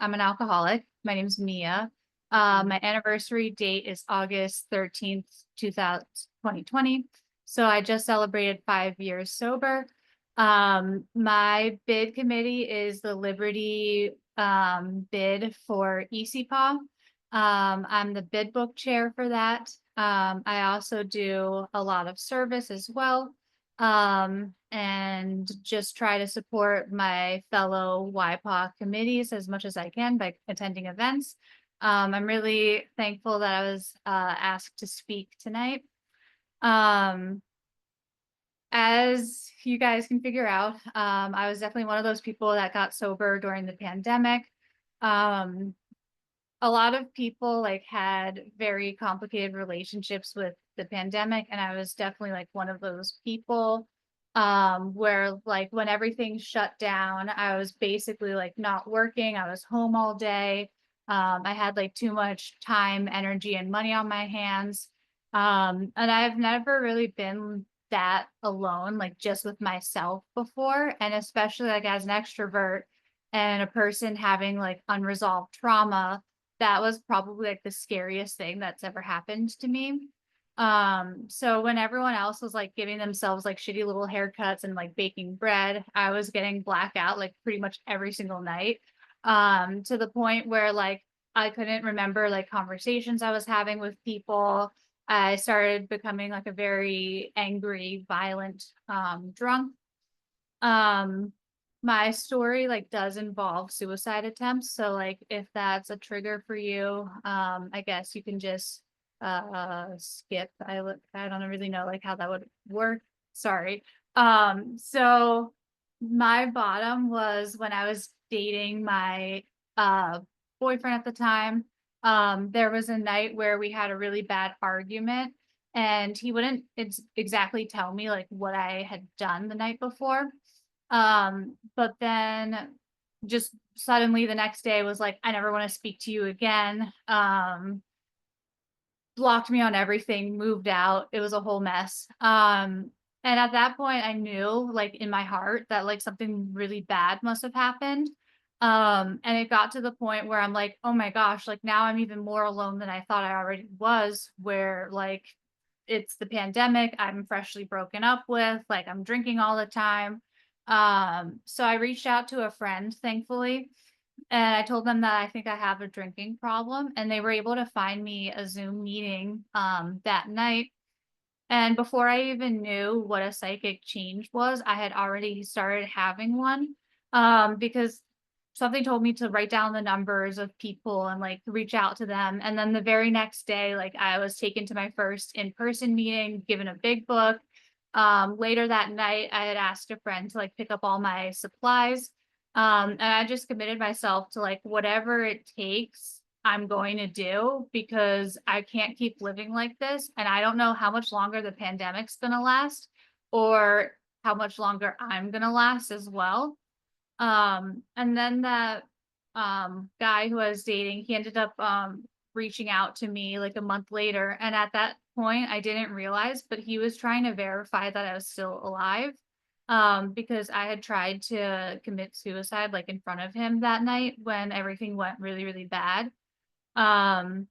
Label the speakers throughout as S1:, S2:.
S1: I'm an alcoholic. My name's Mia.
S2: Mhm.
S1: My anniversary date is August 13th, 2020. So I just celebrated 5 years sober. My bid committee is the Liberty bid for EACYPAA. I'm the bid book chair for that. I also do a lot of service as well, and just try to support my fellow YPAA committees as much as I can by attending events. I'm really thankful that I was asked to speak tonight. Um, as you guys can figure out, I was definitely one of those people that got sober during the pandemic. Um, a lot of people like had very complicated relationships with the pandemic, and I was definitely like one of those people, where like when everything shut down, I was basically like not working. I was home all day. I had like too much time, energy, and money on my hands. And I've never really been that alone, like just with myself before, and especially like as an extrovert and a person having like unresolved trauma, that was probably like the scariest thing that's ever happened to me. So when everyone else was like giving themselves like shitty little haircuts and like baking bread, I was getting blackout like pretty much every single night. To the point where like I couldn't remember like conversations I was having with people. I started becoming like a very angry, violent, drunk. um, my story, like, does involve suicide attempts, so, like, if that's a trigger for you, I guess you can just, skip. I don't really know, like, how that would work. Sorry. So my bottom was when I was dating my, uh, boyfriend at the time. There was a night where we had a really bad argument, and he wouldn't exactly tell me, like, what I had done the night before. But then just suddenly the next day was like, I never want to speak to you again. Blocked me on everything, moved out. It was a whole mess. And at that point I knew like in my heart that like something really bad must have happened. And it got to the point where I'm like, oh my gosh, like now I'm even more alone than I thought I already was, where like it's the pandemic, I'm freshly broken up with, like I'm drinking all the time. So I reached out to a friend, thankfully, and I told them that I think I have a drinking problem, and they were able to find me a Zoom meeting that night. And before I even knew what a psychic change was, I had already started having one, because something told me to write down the numbers of people and like reach out to them. And then the very next day, like I was taken to my first in-person meeting, given a big book. Later that night, I had asked a friend to like pick up all my supplies. And I just committed myself to like whatever it takes, I'm going to do, because I can't keep living like this. And I don't know how much longer the pandemic's going to last or how much longer I'm going to last as well. And then that guy who I was dating, he ended up reaching out to me like a month later. And at that point, I didn't realize, but he was trying to verify that I was still alive. Because I had tried to commit suicide like in front of him that night when everything went really, really bad. Um,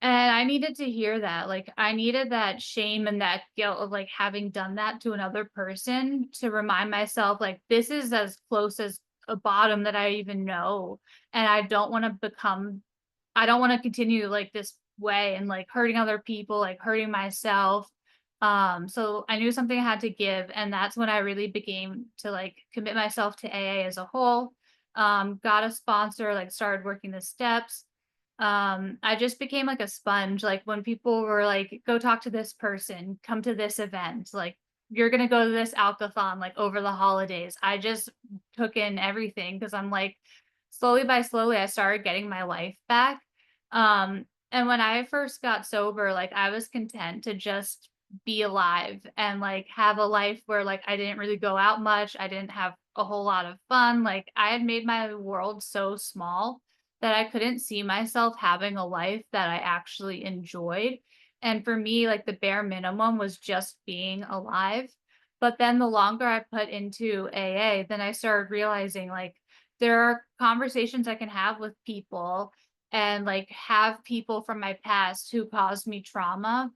S1: and I needed to hear that. Like, I needed that shame and that guilt of like having done that to another person to remind myself, like, this is as close as a bottom that I even know. And I don't want to continue like this way and like hurting other people, like hurting myself. So I knew something had to give. And that's when I really began to like commit myself to AA as a whole. Got a sponsor, like started working the steps. I just became like a sponge. Like when people were like, go talk to this person, come to this event, like you're gonna go to this alkathon like over the holidays. I just took in everything because I'm like, slowly by slowly, I started getting my life back. And when I first got sober, like I was content to just be alive and like have a life where like I didn't really go out much. I didn't have a whole lot of fun. Like I had made my world so small that I couldn't see myself having a life that I actually enjoyed. And for me, like the bare minimum was just being alive. But then the longer I put into AA, then I started realizing like there are conversations I can have with people and like have people from my past who caused me trauma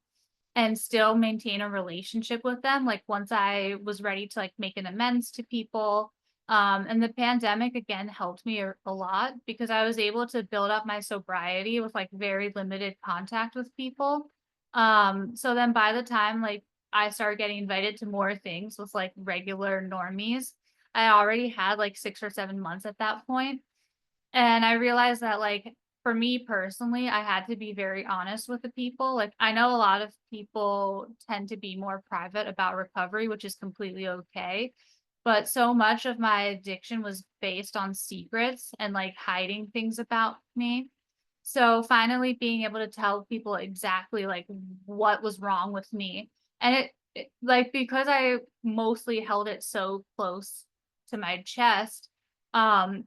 S1: and still maintain a relationship with them, like, once I was ready to, like, make an amends to people, and the pandemic, again, helped me a lot because I was able to build up my sobriety with, like, very limited contact with people, so then by the time, like, I started getting invited to more things with, like, regular normies, I already had, like, 6 or 7 months at that point, and I realized that, like, for me personally, I had to be very honest with the people. Like, I know a lot of people tend to be more private about recovery, which is completely okay. But so much of my addiction was based on secrets and like hiding things about me. So finally being able to tell people exactly like what was wrong with me. And like because I mostly held it so close to my chest, um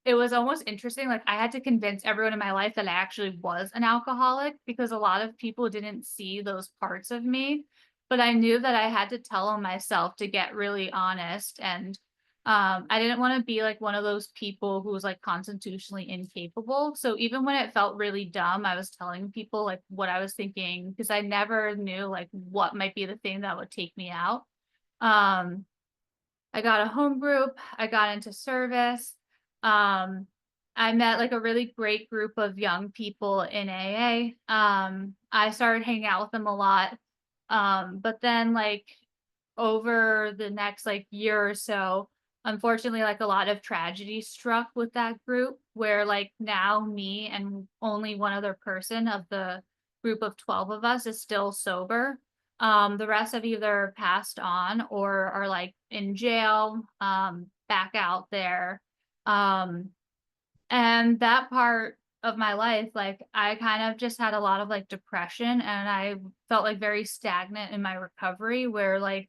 S1: it was almost interesting, like, I had to convince everyone in my life that I actually was an alcoholic because a lot of people didn't see those parts of me, but I knew that I had to tell them myself to get really honest, and, I didn't wanna be, like, one of those people who was, like, constitutionally incapable, so even when it felt really dumb, I was telling people, like, what I was thinking because I never knew, like, what might be the thing that would take me out. Um I got a home group, I got into service. Um, I met like a really great group of young people in AA. I started hanging out with them a lot. But then like over the next like year or so, unfortunately, like a lot of tragedy struck with that group where like now me and only one other person of the group of 12 of us is still sober. The rest have either passed on or are like in jail, back out there. Um, and that part of my life, like I kind of just had a lot of like depression and I felt like very stagnant in my recovery where like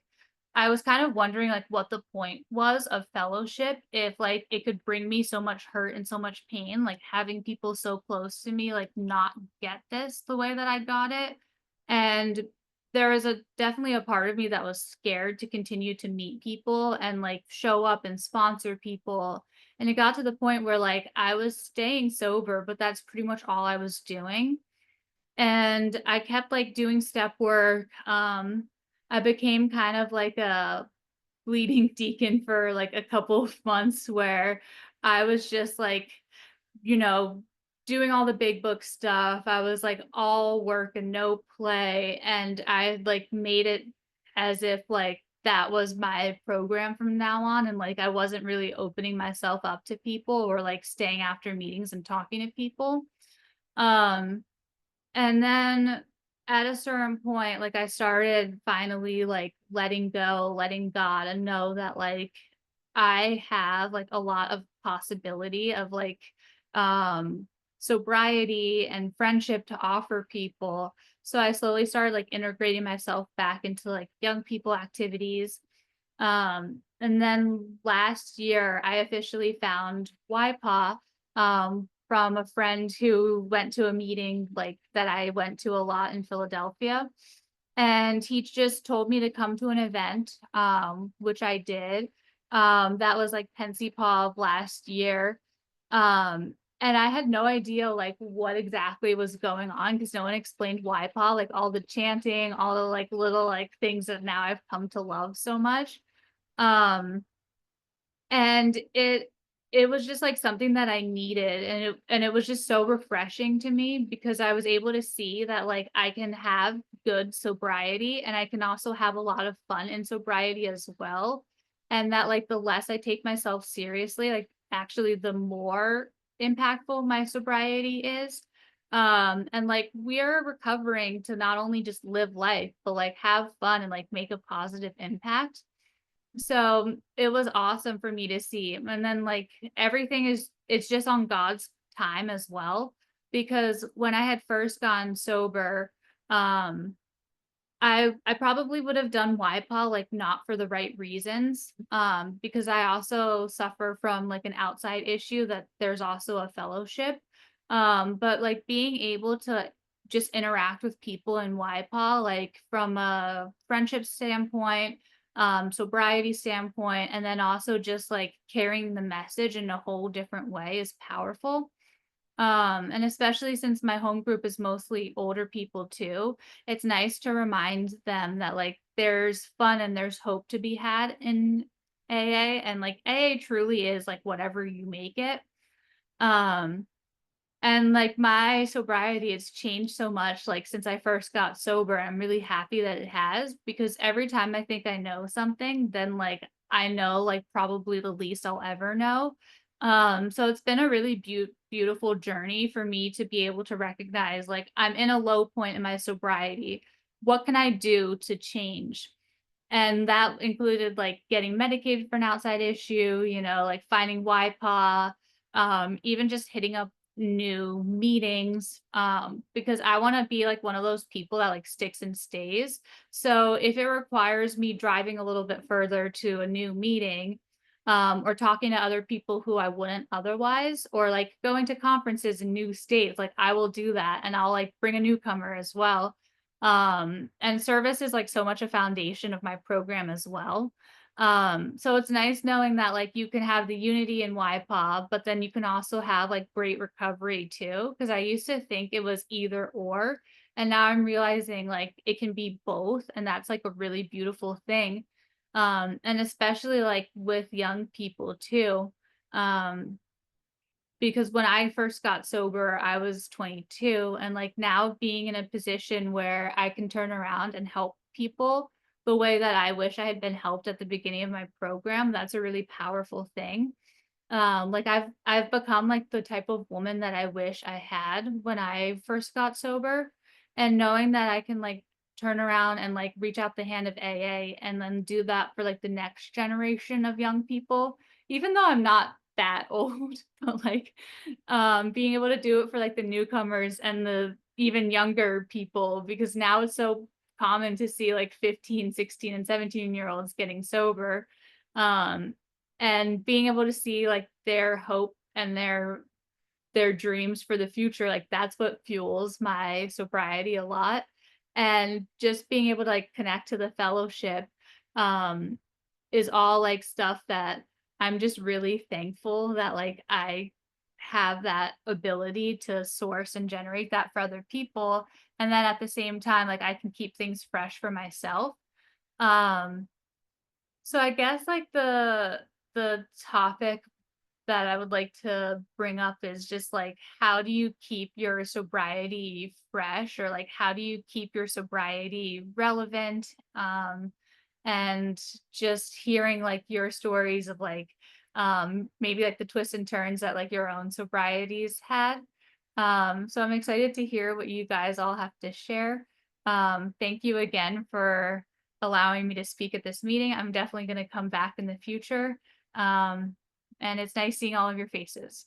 S1: I was kind of wondering like what the point was of fellowship if like it could bring me so much hurt and so much pain, like having people so close to me like not get this the way that I got it. And there was a definitely a part of me that was scared to continue to meet people and like show up and sponsor people. And it got to the point where like I was staying sober, but that's pretty much all I was doing. And I kept like doing step work. I became kind of like a bleeding deacon for like a couple of months where I was just like, you know, doing all the big book stuff. I was like all work and no play. And I like made it as if like that was my program from now on. And like I wasn't really opening myself up to people or like staying after meetings and talking to people. Um, and then at a certain point, like I started finally like letting go, letting God and know that like I have like a lot of possibility of like um sobriety and friendship to offer people. So I slowly started like integrating myself back into like young people activities. And then last year, I officially found YPA from a friend who went to a meeting like that I went to a lot in Philadelphia. And he just told me to come to an event, which I did. That was like Paw of last year. And I had no idea like what exactly was going on because no one explained YPA, like all the chanting, all the like little like things that now I've come to love so much. Um, and it was just, like, something that I needed, and it was just so refreshing to me because I was able to see that, like, I can have good sobriety, and I can also have a lot of fun in sobriety as well, and that, like, the less I take myself seriously, like, actually the more impactful my sobriety is, and, like, we're recovering to not only just live life, but, like, have fun and, like, make a positive impact. So, it was awesome for me to see, and then, like, everything is it's just on God's time as well, because when I had first gone sober, um, I probably would have done YPA, like, not for the right reasons, because I also suffer from, like, an outside issue that there's also a fellowship, but, like, being able to just interact with people in YPA, like, from a friendship standpoint, sobriety standpoint, and then also just like carrying the message in a whole different way is powerful. And especially since my home group is mostly older people too, it's nice to remind them that like there's fun and there's hope to be had in AA, and like AA truly is like whatever you make it. Um and like my sobriety has changed so much like since I first got sober. I'm really happy that it has, because every time I think I know something, then like I know like probably the least I'll ever know. So it's been a really beautiful journey for me to be able to recognize like I'm in a low point in my sobriety. What can I do to change? And that included, like, getting medicated for an outside issue, like, finding YPAA, even just hitting up new meetings, because I wanna be, like, one of those people that, like, sticks and stays. So, if it requires me driving a little bit further to a new meeting, or talking to other people who I wouldn't otherwise, or, like, going to conferences in new states, like, I will do that, and I'll, like, bring a newcomer as well. And service is like so much a foundation of my program as well. So it's nice knowing that like you can have the unity in YPOB, but then you can also have like great recovery too. Cause I used to think it was either or. And now I'm realizing like it can be both. And that's like a really beautiful thing. And especially like with young people too. Um, because when I first got sober, I was 22, and, like, now being in a position where I can turn around and help people the way that I wish I had been helped at the beginning of my program, that's a really powerful thing. Like, I've become, like, the type of woman that I wish I had when I first got sober, and knowing that I can, like, turn around and, like, reach out the hand of AA and then do that for, like, the next generation of young people, even though I'm not that old, but, like, being able to do it for, like, the newcomers and the even younger people, because now it's so common to see, like, 15, 16, and 17-year-olds getting sober, um, and being able to see like their hope and their dreams for the future, like that's what fuels my sobriety a lot. And just being able to like connect to the fellowship um is all like stuff that I'm just really thankful that like I have that ability to source and generate that for other people, and then at the same time like I can keep things fresh for myself. um so I guess like the topic that I would like to bring up is just like how do you keep your sobriety fresh, or like how do you keep your sobriety relevant? And just hearing like your stories of like maybe like the twists and turns that like your own sobrieties had. So I'm excited to hear what you guys all have to share. Thank you again for allowing me to speak at this meeting. I'm definitely going to come back in the future. Um, and it's nice seeing all of your faces.